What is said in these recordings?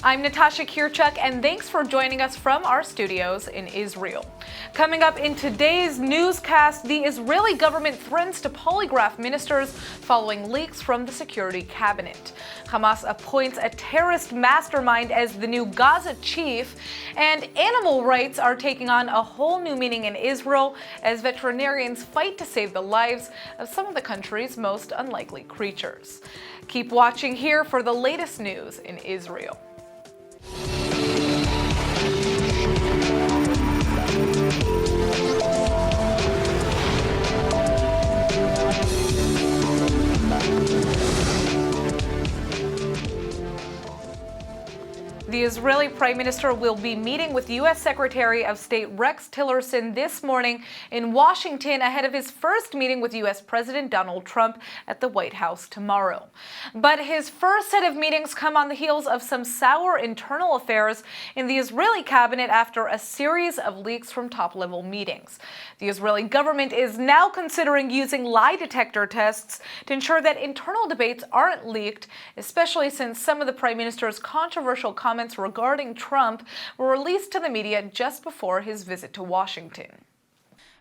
I'm Natasha Kirchuk, and thanks for joining us from our studios in Israel. Coming up in today's newscast, the Israeli government threatens to polygraph ministers following leaks from the security cabinet. Hamas appoints a terrorist mastermind as the new Gaza chief, and animal rights are taking on a whole new meaning in Israel as veterinarians fight to save the lives of some of the country's most unlikely creatures. Keep watching here for the latest news in Israel. The Israeli Prime Minister will be meeting with U.S. Secretary of State Rex Tillerson this morning in Washington ahead of his first meeting with U.S. President Donald Trump at the White House tomorrow. But his first set of meetings come on the heels of some sour internal affairs in the Israeli cabinet after a series of leaks from top-level meetings. The Israeli government is now considering using lie detector tests to ensure that internal debates aren't leaked, especially since some of the Prime Minister's controversial comments regarding Trump were released to the media just before his visit to Washington.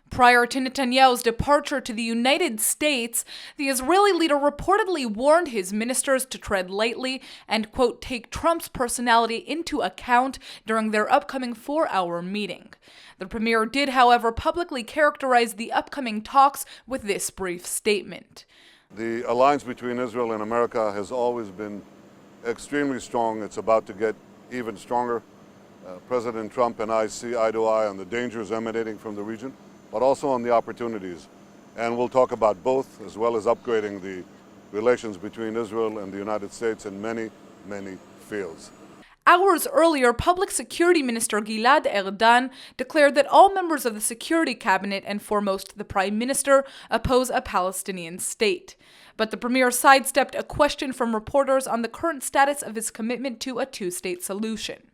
Prior to Netanyahu's departure to the United States, the Israeli leader reportedly warned his ministers to tread lightly and, quote, take Trump's personality into account during their upcoming 4-hour meeting. The premier did, however, publicly characterize the upcoming talks with this brief statement. The alliance between Israel and America has always been extremely strong. It's about to get even stronger. President Trump and I see eye to eye on the dangers emanating from the region, but also on the opportunities. And we'll talk about both, as well as upgrading the relations between Israel and the United States in many, many fields. Hours earlier, Public Security Minister Gilad Erdan declared that all members of the Security Cabinet, and foremost the Prime Minister, oppose a Palestinian state. But the premier sidestepped a question from reporters on the current status of his commitment to a two-state solution.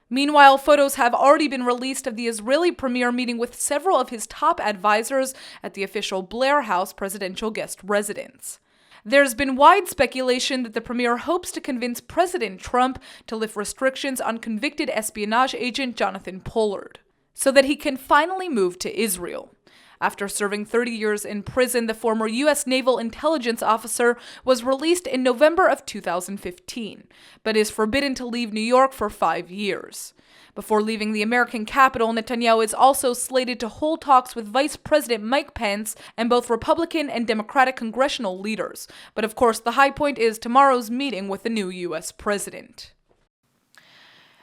Meanwhile, photos have already been released of the Israeli premier meeting with several of his top advisors at the official Blair House presidential guest residence. There's been wide speculation that the premier hopes to convince President Trump to lift restrictions on convicted espionage agent Jonathan Pollard, so that he can finally move to Israel. After serving 30 years in prison, the former U.S. naval intelligence officer was released in November of 2015, but is forbidden to leave New York for 5 years. Before leaving the American capital, Netanyahu is also slated to hold talks with Vice President Mike Pence and both Republican and Democratic congressional leaders. But of course, the high point is tomorrow's meeting with the new U.S. president.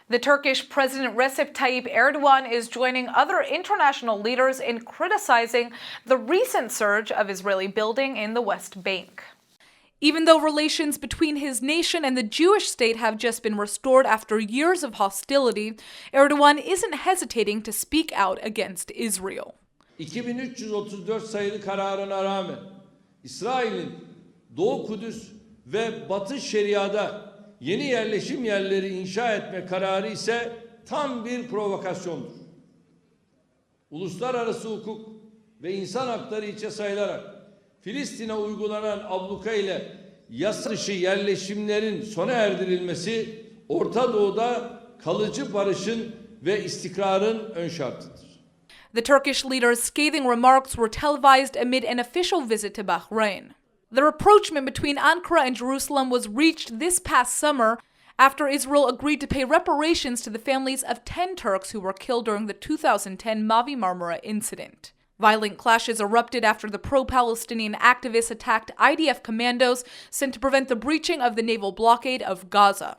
The Turkish President Recep Tayyip Erdogan is joining other international leaders in criticizing the recent surge of Israeli building in the West Bank. Even though relations between his nation and the Jewish state have just been restored after years of hostility, Erdogan isn't hesitating to speak out against Israel. 2334 sayılı kararına rağmen İsrail'in Doğu Kudüs ve Batı Şeria'da yeni yerleşim yerleri inşa etme kararı ise tam bir provokasyondur. Uluslararası hukuk ve insan hakları içe sayılarak Filistin'e uygulanan abluka ile yasa dışı yerleşimlerin sona erdirilmesi Orta Doğu'da kalıcı barışın ve istikrarın ön şartıdır. The Turkish leader's scathing remarks were televised amid an official visit to Bahrain. The rapprochement between Ankara and Jerusalem was reached this past summer after Israel agreed to pay reparations to the families of 10 Turks who were killed during the 2010 Mavi Marmara incident. Violent clashes erupted after the pro-Palestinian activists attacked IDF commandos sent to prevent the breaching of the naval blockade of Gaza.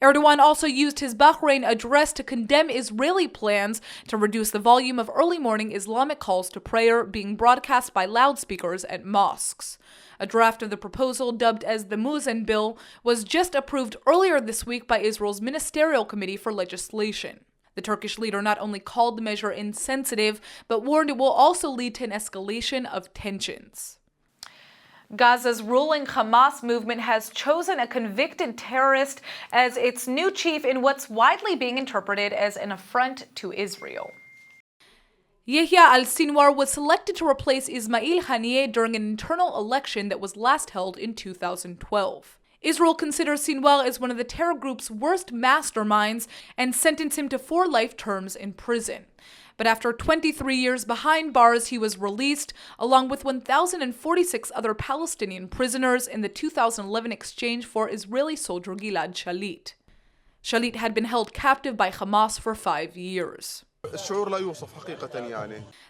Erdogan also used his Bahrain address to condemn Israeli plans to reduce the volume of early morning Islamic calls to prayer being broadcast by loudspeakers at mosques. A draft of the proposal, dubbed as the Muezzin Bill, was just approved earlier this week by Israel's Ministerial Committee for Legislation. The Turkish leader not only called the measure insensitive, but warned it will also lead to an escalation of tensions. Gaza's ruling Hamas movement has chosen a convicted terrorist as its new chief in what's widely being interpreted as an affront to Israel. Yahya al-Sinwar was selected to replace Ismail Haniyeh during an internal election that was last held in 2012. Israel considers Sinwar as one of the terror group's worst masterminds and sentenced him to 4 life terms in prison. But after 23 years behind bars, he was released, along with 1,046 other Palestinian prisoners in the 2011 exchange for Israeli soldier Gilad Shalit. Shalit had been held captive by Hamas for 5 years.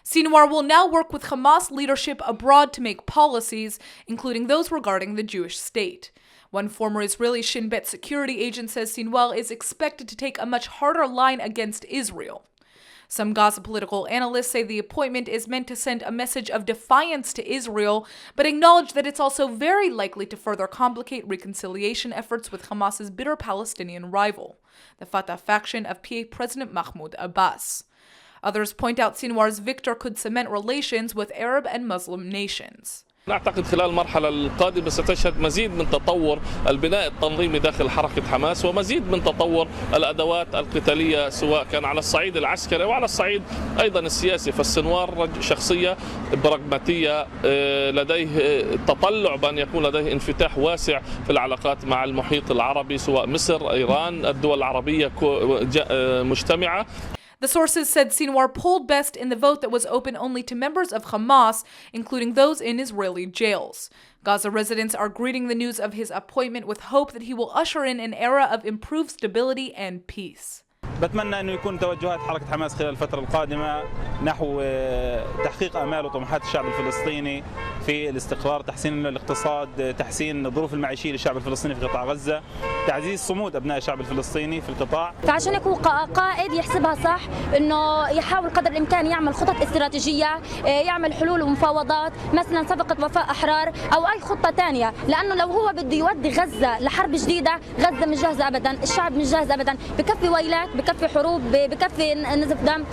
Sinwar will now work with Hamas leadership abroad to make policies, including those regarding the Jewish state. One former Israeli Shin Bet security agent says Sinwar is expected to take a much harder line against Israel. Some Gaza political analysts say the appointment is meant to send a message of defiance to Israel, but acknowledge that it's also very likely to further complicate reconciliation efforts with Hamas's bitter Palestinian rival, the Fatah faction of PA President Mahmoud Abbas. Others point out Sinwar's victor could cement relations with Arab and Muslim nations. نعتقد خلال المرحلة القادمة ستشهد مزيد من تطور البناء التنظيمي داخل حركة حماس ومزيد من تطور الأدوات القتالية سواء كان على الصعيد العسكري وعلى الصعيد أيضا السياسي. فالسنوار شخصية براغماتية لديه تطلع بأن يكون لديه انفتاح واسع في العلاقات مع المحيط العربي سواء مصر، إيران، الدول العربية مجتمعة. The sources said Sinwar polled best in the vote that was open only to members of Hamas, including those in Israeli jails. Gaza residents are greeting the news of his appointment with hope that he will usher in an era of improved stability and peace. بتمنى أنه يكون توجهات حركة حماس خلال الفترة القادمة نحو تحقيق آمال وطموحات الشعب الفلسطيني في الاستقرار، تحسين الاقتصاد، تحسين الظروف المعيشية للشعب الفلسطيني في قطاع غزة، تعزيز صمود أبناء الشعب الفلسطيني في القطاع. فعشان يكون قائد يحسبها صح، إنه يحاول قدر الإمكان يعمل خطط استراتيجية، يعمل حلول ومفاوضات، مثلا صفقة وفاء أحرار أو أي خطة ثانية، لأنه لو هو بده يودي غزة لحرب جديدة، غزة مش جاهزة أبدا، الشعب مش جاهز أبدا، بكفي ويلات، بكفي حروب، بكفي نزف دم.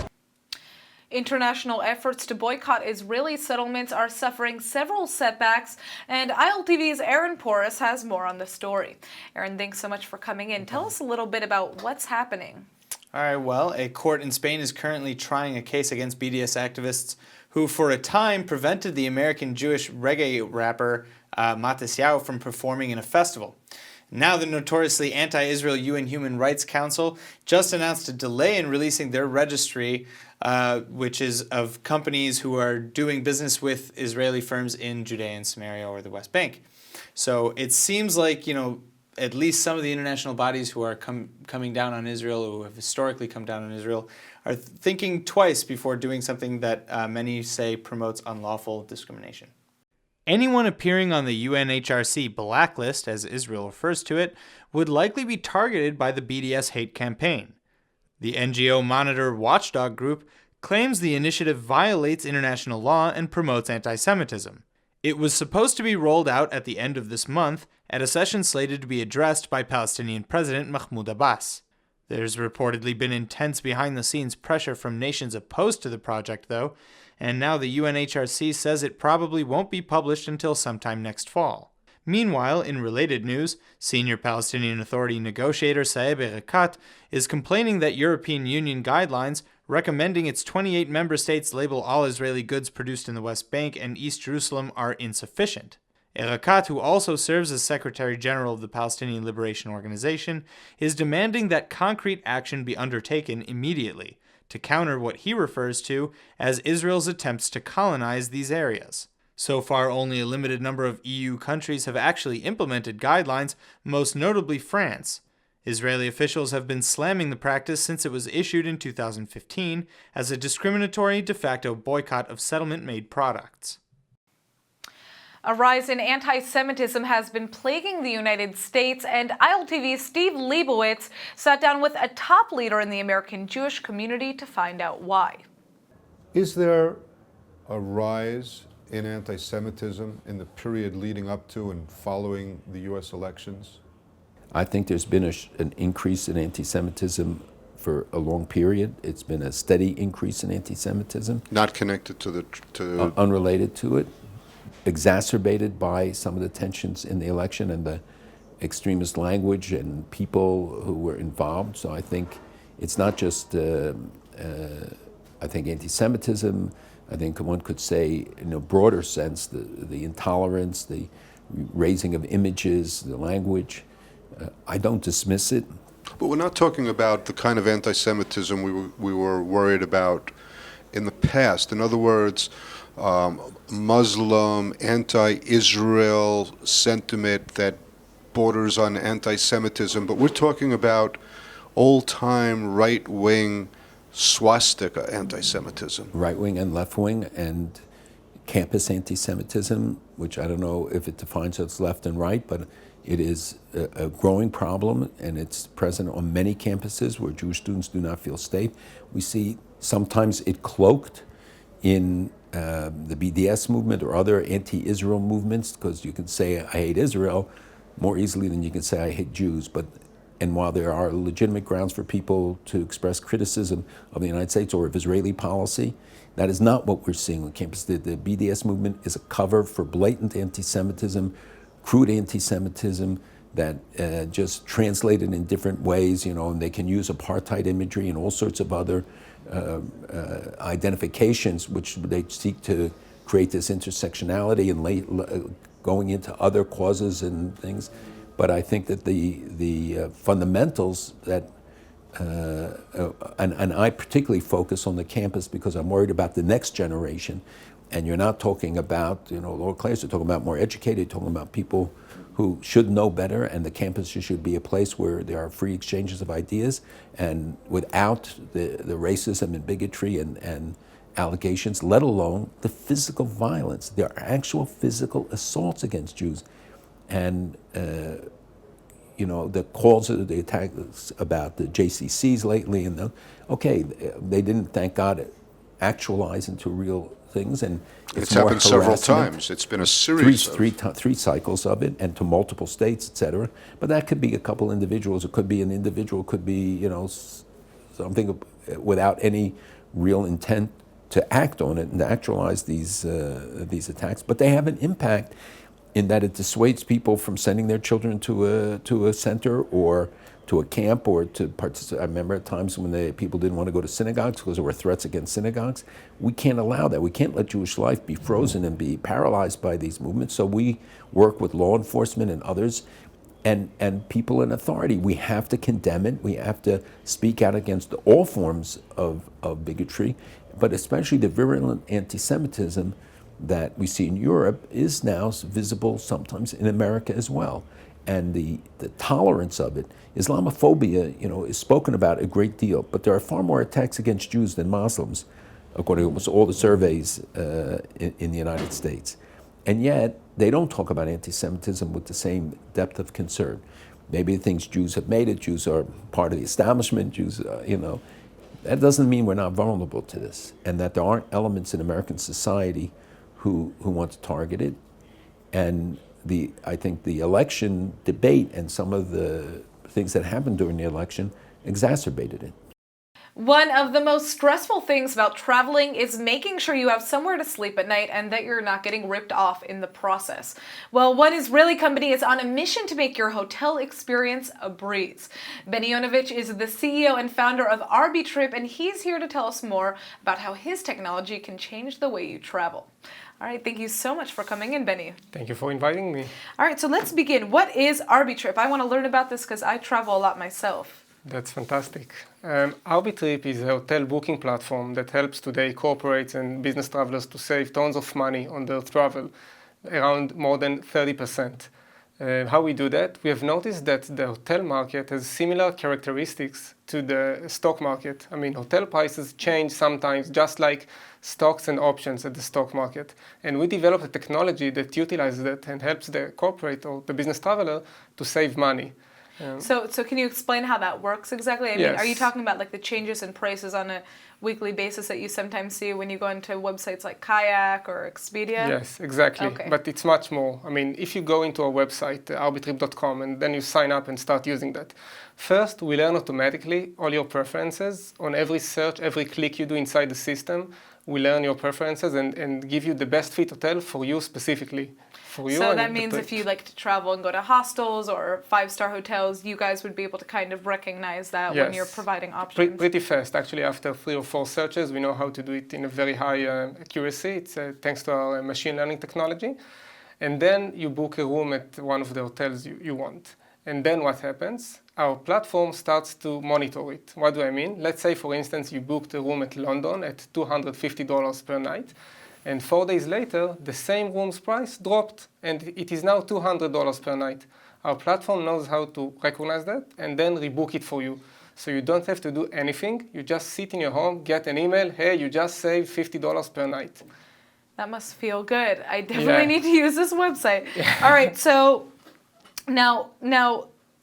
International efforts to boycott Israeli settlements are suffering several setbacks, and ILTV's Aaron Porras has more on the story. Aaron, thanks so much for coming in. Tell us a little bit about what's happening. All right, well, a court in Spain is currently trying a case against BDS activists who, for a time, prevented the American Jewish reggae rapper Netanyahu from performing in a festival. Now the notoriously anti-Israel UN Human Rights Council just announced a delay in releasing their registry, which is of companies who are doing business with Israeli firms in Judea and Samaria or the West Bank. So it seems like, at least some of the international bodies who are coming down on Israel, who have historically come down on Israel, are thinking twice before doing something that many say promotes unlawful discrimination. Anyone appearing on the UNHRC blacklist, as Israel refers to it, would likely be targeted by the BDS hate campaign. The NGO Monitor Watchdog Group claims the initiative violates international law and promotes anti-Semitism. It was supposed to be rolled out at the end of this month at a session slated to be addressed by Palestinian President Mahmoud Abbas. There's reportedly been intense behind-the-scenes pressure from nations opposed to the project, though, and now the UNHRC says it probably won't be published until sometime next fall. Meanwhile, in related news, senior Palestinian Authority negotiator Saeb Erekat is complaining that European Union guidelines recommending its 28 member states label all Israeli goods produced in the West Bank and East Jerusalem are insufficient. Erekat, who also serves as Secretary General of the Palestinian Liberation Organization, is demanding that concrete action be undertaken immediately to counter what he refers to as Israel's attempts to colonize these areas. So far, only a limited number of EU countries have actually implemented guidelines, most notably France. Israeli officials have been slamming the practice since it was issued in 2015 as a discriminatory de facto boycott of settlement-made products. A rise in anti-Semitism has been plaguing the United States, and ILTV's Steve Leibowitz sat down with a top leader in the American Jewish community to find out why. Is there a rise in anti-Semitism in the period leading up to and following the U.S. elections? I think there's been an increase in anti-Semitism for a long period. It's been a steady increase in anti-Semitism. Not connected to unrelated to it. Exacerbated by some of the tensions in the election and the extremist language and people who were involved. So I think it's not just, I think, anti-Semitism. I think one could say, in a broader sense, the intolerance, the raising of images, the language. I don't dismiss it. But we're not talking about the kind of anti-Semitism we were worried about in the past. In other words, Muslim, anti-Israel sentiment that borders on anti-Semitism, but we're talking about old-time right-wing swastika anti-Semitism. Right-wing and left-wing and campus anti-Semitism, which I don't know if it defines as left and right, but it is a growing problem, and it's present on many campuses where Jewish students do not feel safe. We see sometimes it cloaked in the BDS movement or other anti-Israel movements, because you can say I hate Israel more easily than you can say I hate Jews. And while there are legitimate grounds for people to express criticism of the United States or of Israeli policy, that is not what we're seeing on campus. The BDS movement is a cover for blatant anti-Semitism, crude anti-Semitism that just translated in different ways, and they can use apartheid imagery and all sorts of other identifications which they seek to create this intersectionality and going into other causes and things. But I think that the fundamentals that, and I particularly focus on the campus because I'm worried about the next generation. And you're not talking about, lower class, you're talking about more educated, you're talking about people who should know better, and the campus should be a place where there are free exchanges of ideas, and without the racism and bigotry and allegations, let alone the physical violence. There are actual physical assaults against Jews. And, the calls of the attacks about the JCCs lately, and they didn't, thank God, actualize into real things, and it's happened several times. It's been a series three cycles of it, and to multiple states, etc. But that could be a couple individuals. It could be an individual. Could be something without any real intent to act on it and to actualize these attacks. But they have an impact in that it dissuades people from sending their children to a center or to a camp or to participate. I remember at times when people didn't want to go to synagogues because there were threats against synagogues. We can't allow that. We can't let Jewish life be frozen and be paralyzed by these movements. So we work with law enforcement and others and people in authority. We have to condemn it. We have to speak out against all forms of bigotry, but especially the virulent anti-Semitism that we see in Europe is now visible sometimes in America as well. And the tolerance of it, Islamophobia, is spoken about a great deal, but there are far more attacks against Jews than Muslims, according to almost all the surveys in the United States. And yet, they don't talk about anti-Semitism with the same depth of concern. Maybe the things Jews have made it, Jews are part of the establishment, Jews, that doesn't mean we're not vulnerable to this, and that there aren't elements in American society who want to target it. And I think the election debate and some of the things that happened during the election exacerbated it. One of the most stressful things about traveling is making sure you have somewhere to sleep at night and that you're not getting ripped off in the process. Well, one Israeli company is on a mission to make your hotel experience a breeze. Benny Yonovich is the CEO and founder of Arbitrip, and he's here to tell us more about how his technology can change the way you travel. All right, thank you so much for coming in, Benny. Thank you for inviting me. All right, so let's begin. What is Arbitrip? I want to learn about this because I travel a lot myself. That's fantastic. Arbitrip is a hotel booking platform that helps today corporates and business travelers to save tons of money on their travel, around more than 30%. How we do that? We have noticed that the hotel market has similar characteristics to the stock market. I mean, hotel prices change sometimes, just like stocks and options at the stock market. And we developed a technology that utilizes that and helps the corporate or the business traveler to save money. So can you explain how that works exactly? I mean, Yes. are you talking about like the changes in prices on a weekly basis that you sometimes see when you go into websites like Kayak or Expedia? Yes, exactly. Okay. But it's much more. I mean, if you go into our website, arbitrip.com, and then you sign up and start using that, first we learn automatically all your preferences. On every search, every click you do inside the system, we learn your preferences and give you the best fit hotel for you specifically. For you. So that means if you like to travel and go to hostels or 5-star hotels, you guys would be able to kind of recognize that when you're providing options. Pretty fast. Actually, after 3 or 4 searches, we know how to do it in a very high accuracy. It's thanks to our machine learning technology. And then you book a room at one of the hotels you want. And then what happens? Our platform starts to monitor it. What do I mean? Let's say, for instance, you booked a room at London at $250 per night. And 4 days later, the same room's price dropped, and it is now $200 per night. Our platform knows how to recognize that and then rebook it for you. So you don't have to do anything. You just sit in your home, get an email, hey, you just saved $50 per night. That must feel good. I definitely need to use this website. All right, so now,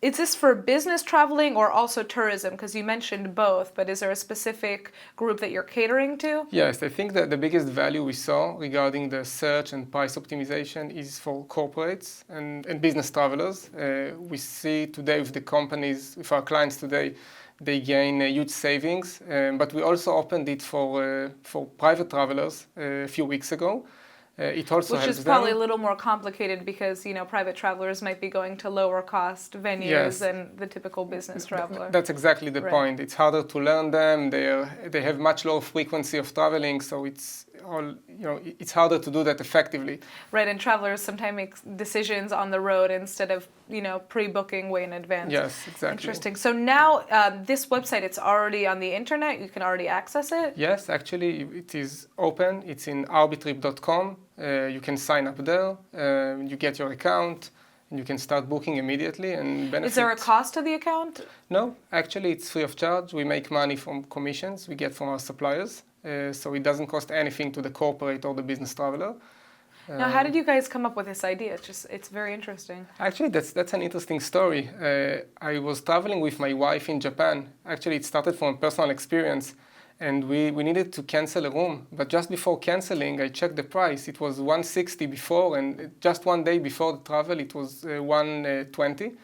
is this for business traveling or also tourism? Because you mentioned both, but is there a specific group that you're catering to? Yes, I think that the biggest value we saw regarding the search and price optimization is for corporates and business travelers. We see today with the companies, with our clients today, they gain huge savings, but we also opened it for private travelers a few weeks ago. It also Which is probably a little more complicated because, private travelers might be going to lower cost venues than the typical business traveler. That's exactly the point. It's harder to learn them. They have much lower frequency of traveling, so it's harder to do that effectively. Right, and travelers sometimes make decisions on the road instead of, pre-booking way in advance. Yes, exactly. Interesting. So now this website, it's already on the internet. You can already access it? Yes, actually, it is open. It's in arbitrip.com. You can sign up there. You get your account. And you can start booking immediately and benefit. Is there a cost to the account? No, actually, it's free of charge. We make money from commissions we get from our suppliers. So it doesn't cost anything to the corporate or the business traveler. Now, how did you guys come up with this idea? It's very interesting. Actually, that's an interesting story. I was traveling with my wife in Japan. Actually, it started from a personal experience. And we needed to cancel a room. But just before canceling, I checked the price. It was $160 before, and just 1 day before the travel, it was $120.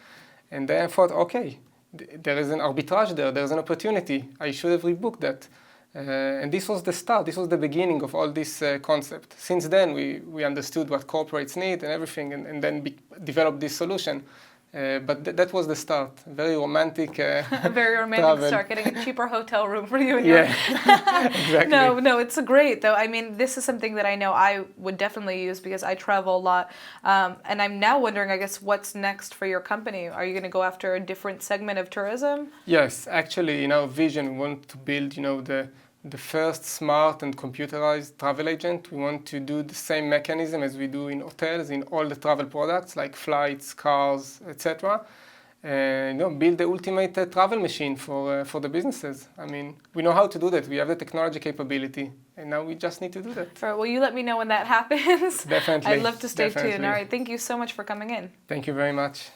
And then I thought, okay, there is an arbitrage there. There's an opportunity. I should have rebooked that. And this was the start. This was the beginning of all this concept. Since then, we understood what corporates need and everything, and then developed this solution. But that was the start. Very romantic. A very romantic travel. start, getting a cheaper hotel room for you and your. Exactly. No, it's great though. I mean, this is something that I know I would definitely use because I travel a lot, and I'm now wondering, I guess, what's next for your company? Are you going to go after a different segment of tourism? Yes, actually, in our vision, we want to build, the first smart and computerized travel agent. We want to do the same mechanism as we do in hotels, in all the travel products like flights, cars, etc. And build the ultimate travel machine for the businesses. I mean, we know how to do that. We have the technology capability, and now we just need to do that. All right, well, you let me know when that happens. Definitely. I'd love to stay tuned. All right, thank you so much for coming in. Thank you very much.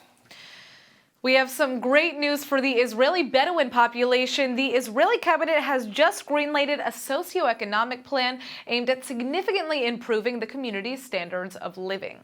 We have some great news for the Israeli Bedouin population. The Israeli cabinet has just greenlighted a socioeconomic plan aimed at significantly improving the community's standards of living.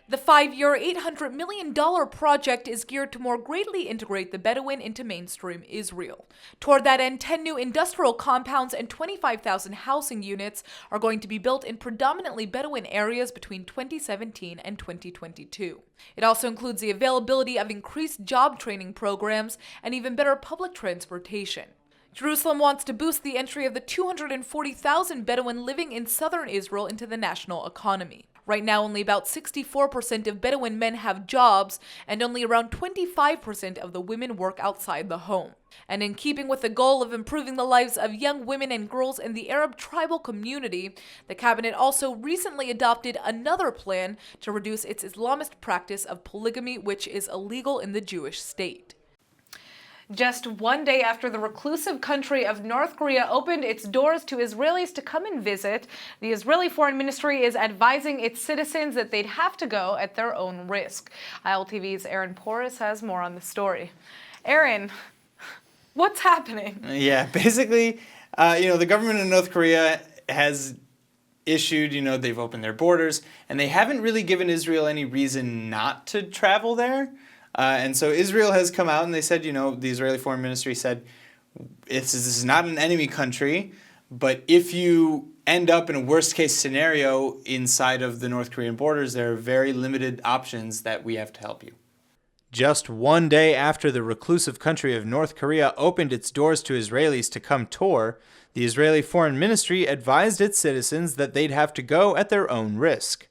The 5-year, $800 million project is geared to more greatly integrate the Bedouin into mainstream Israel. Toward that end, 10 new industrial compounds and 25,000 housing units are going to be built in predominantly Bedouin areas between 2017 and 2022. It also includes the availability of increased job training programs and even better public transportation. Jerusalem wants to boost the entry of the 240,000 Bedouin living in southern Israel into the national economy. Right now, only about 64% of Bedouin men have jobs, and only around 25% of the women work outside the home. And in keeping with the goal of improving the lives of young women and girls in the Arab tribal community, the cabinet also recently adopted another plan to reduce its Islamist practice of polygamy, which is illegal in the Jewish state. Just 1 day after the reclusive country of North Korea opened its doors to Israelis to come and visit, the Israeli Foreign Ministry is advising its citizens that they'd have to go at their own risk. ILTV's Aaron Porras has more on the story. Aaron, what's happening? Yeah, basically, the government of North Korea has issued, they've opened their borders, and they haven't really given Israel any reason not to travel there. And so Israel has come out and they said, the Israeli Foreign Ministry said, this is not an enemy country, but if you end up in a worst case scenario inside of the North Korean borders, there are very limited options that we have to help you. Just 1 day after the reclusive country of North Korea opened its doors to Israelis to come tour, the Israeli Foreign Ministry advised its citizens that they'd have to go at their own risk.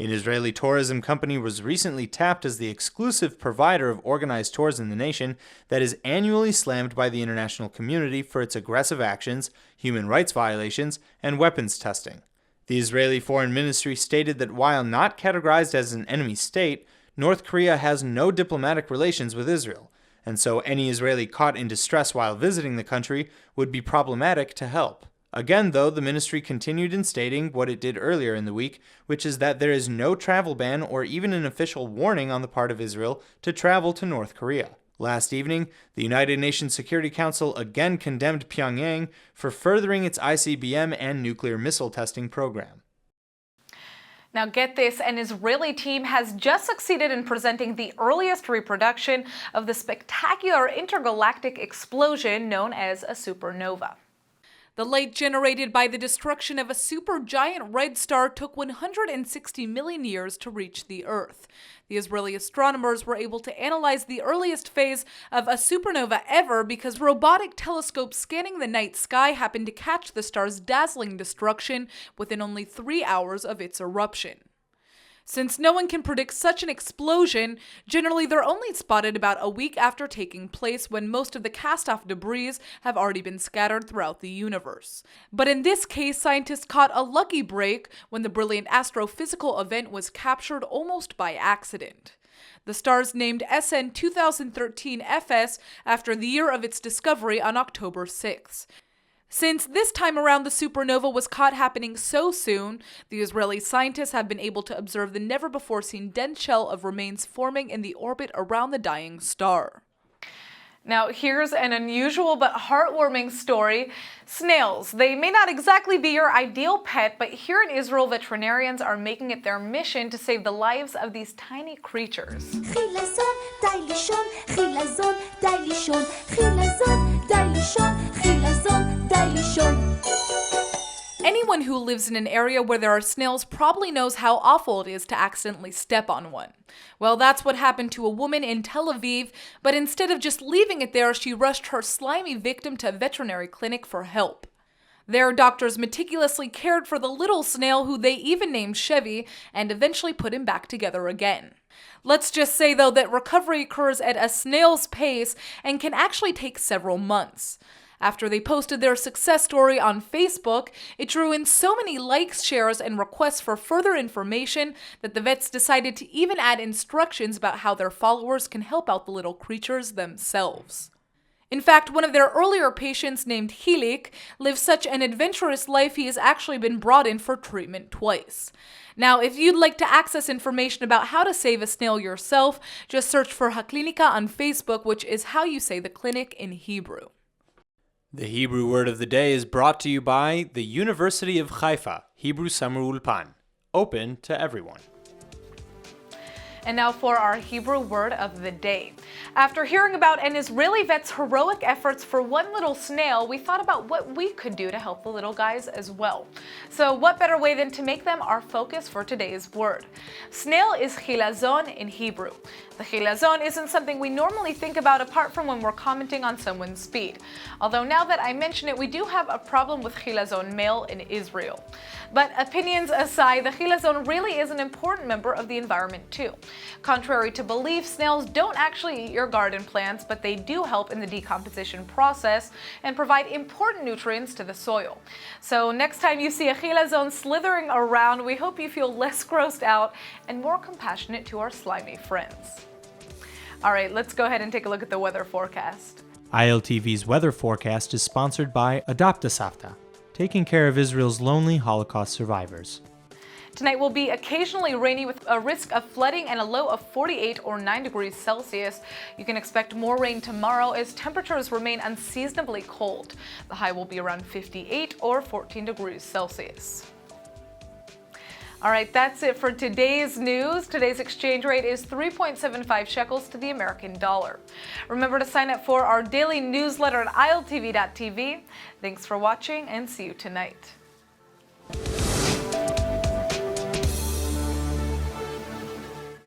An Israeli tourism company was recently tapped as the exclusive provider of organized tours in the nation that is annually slammed by the international community for its aggressive actions, human rights violations, and weapons testing. The Israeli Foreign Ministry stated that while not categorized as an enemy state, North Korea has no diplomatic relations with Israel, and so any Israeli caught in distress while visiting the country would be problematic to help. Again, though, the ministry continued in stating what it did earlier in the week, which is that there is no travel ban or even an official warning on the part of Israel to travel to North Korea. Last evening, the United Nations Security Council again condemned Pyongyang for furthering its ICBM and nuclear missile testing program. Now get this, an Israeli team has just succeeded in presenting the earliest reproduction of the spectacular intergalactic explosion known as a supernova. The light generated by the destruction of a supergiant red star took 160 million years to reach the Earth. The Israeli astronomers were able to analyze the earliest phase of a supernova ever because robotic telescopes scanning the night sky happened to catch the star's dazzling destruction within only 3 hours of its eruption. Since no one can predict such an explosion, generally they're only spotted about a week after taking place when most of the cast-off debris have already been scattered throughout the universe. But in this case, scientists caught a lucky break when the brilliant astrophysical event was captured almost by accident. The star's named SN 2013-FS after the year of its discovery on October 6th. Since this time around the supernova was caught happening so soon, the Israeli scientists have been able to observe the never-before-seen dense shell of remains forming in the orbit around the dying star. Now, here's an unusual but heartwarming story. Snails. They may not exactly be your ideal pet, but here in Israel, veterinarians are making it their mission to save the lives of these tiny creatures. Anyone who lives in an area where there are snails probably knows how awful it is to accidentally step on one. Well, that's what happened to a woman in Tel Aviv, but instead of just leaving it there, she rushed her slimy victim to a veterinary clinic for help. There, doctors meticulously cared for the little snail, who they even named Chevy, and eventually put him back together again. Let's just say, though, that recovery occurs at a snail's pace and can actually take several months. After they posted their success story on Facebook, it drew in so many likes, shares, and requests for further information that the vets decided to even add instructions about how their followers can help out the little creatures themselves. In fact, one of their earlier patients, named Hilik, lives such an adventurous life he has actually been brought in for treatment twice. Now, if you'd like to access information about how to save a snail yourself, just search for HaKlinika on Facebook, which is how you say the clinic in Hebrew. The Hebrew word of the day is brought to you by the University of Haifa, Hebrew Summer Ulpan, open to everyone. And now for our Hebrew word of the day. After hearing about an Israeli vet's heroic efforts for one little snail, we thought about what we could do to help the little guys as well. So what better way than to make them our focus for today's word? Snail is chilazon in Hebrew. The chilazon isn't something we normally think about apart from when we're commenting on someone's speed. Although now that I mention it, we do have a problem with chilazon male in Israel. But opinions aside, the chilazon really is an important member of the environment too. Contrary to belief, snails don't actually eat your garden plants, but they do help in the decomposition process and provide important nutrients to the soil. So next time you see a chilazon slithering around, we hope you feel less grossed out and more compassionate to our slimy friends. All right, let's go ahead and take a look at the weather forecast. ILTV's weather forecast is sponsored by Adopt a Savta, taking care of Israel's lonely Holocaust survivors. Tonight will be occasionally rainy with a risk of flooding and a low of 48 or 9 degrees Celsius. You can expect more rain tomorrow as temperatures remain unseasonably cold. The high will be around 58 or 14 degrees Celsius. All right, that's it for today's news. Today's exchange rate is 3.75 shekels to the American dollar. Remember to sign up for our daily newsletter at iltv.tv. Thanks for watching and see you tonight.